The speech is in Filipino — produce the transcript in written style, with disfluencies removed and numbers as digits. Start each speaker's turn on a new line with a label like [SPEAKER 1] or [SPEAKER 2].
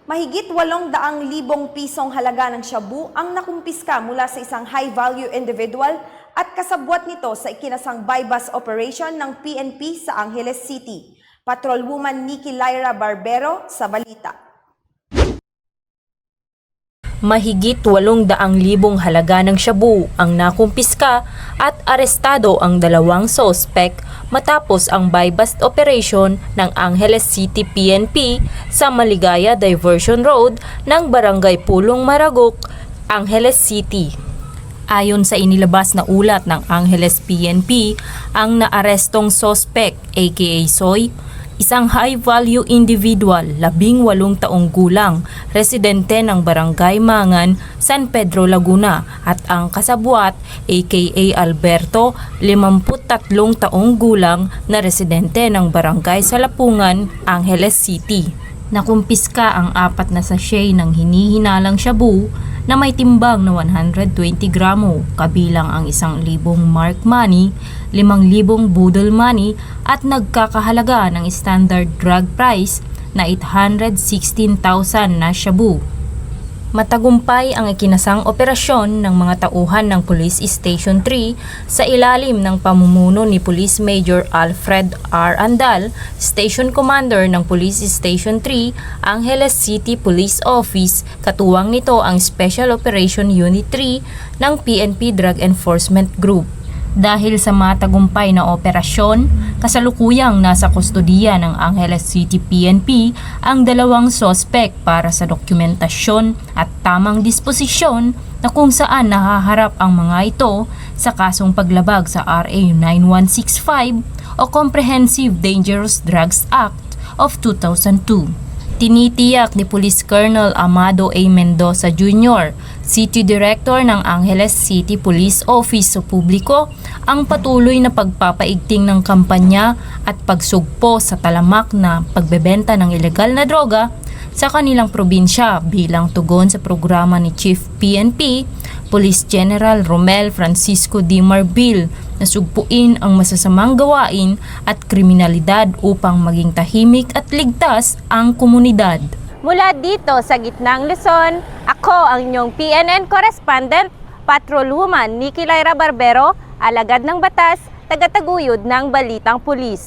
[SPEAKER 1] Mahigit 800,000 pisong halaga ng shabu ang nakumpiska mula sa isang high-value individual at kasabwat nito sa ikinasang buy-bust operation ng PNP sa Angeles City. Patrolwoman Nikki Lyra Barbero sa balita.
[SPEAKER 2] Mahigit 800,000 halaga ng shabu ang nakumpiska at arestado ang 2 sospek matapos ang buy-bust operation ng Angeles City PNP sa Maligaya Diversion Road ng Barangay Pulong Maragok, Angeles City. Ayon sa inilabas na ulat ng Angeles PNP, ang naarestong sospek aka Soy, isang high-value individual, 18 taong gulang, residente ng Barangay Mangan, San Pedro, Laguna, at ang kasabwat aka Alberto, 53 taong gulang na residente ng Barangay Salapungan, Angeles City. Nakumpiska ang 4 na sachet ng hinihinalang shabu na may timbang na 120 gramo, kabilang ang 1,000 mark money, 5,000 budol money at nagkakahalaga ng standard drug price na 816,000 na shabu. Matagumpay ang ikinasang operasyon ng mga tauhan ng Police Station 3 sa ilalim ng pamumuno ni Police Major Alfred R. Andal, Station Commander ng Police Station 3, Angeles City Police Office. Katuwang nito ang Special Operation Unit 3 ng PNP Drug Enforcement Group. Dahil sa matagumpay na operasyon, kasalukuyang nasa kustodiya ng Angeles City PNP ang 2 sospek para sa dokumentasyon at tamang disposisyon na kung saan nahaharap ang mga ito sa kasong paglabag sa RA 9165 o Comprehensive Dangerous Drugs Act of 2002. Tinitiyak ni Police Colonel Amado A. Mendoza Jr., City Director ng Angeles City Police Office sa publiko, ang patuloy na pagpapaigting ng kampanya at pagsugpo sa talamak na pagbebenta ng ilegal na droga sa kanilang probinsya bilang tugon sa programa ni Chief PNP, Police General Romel Francisco D. Marbil na sugpuin ang masasamang gawain at kriminalidad upang maging tahimik at ligtas ang komunidad.
[SPEAKER 3] Mula dito sa gitnang Luzon, ako ang inyong PNN correspondent, Patrolwoman Nikki Lyra Barbero, alagad ng batas, tagataguyod ng Balitang Pulis.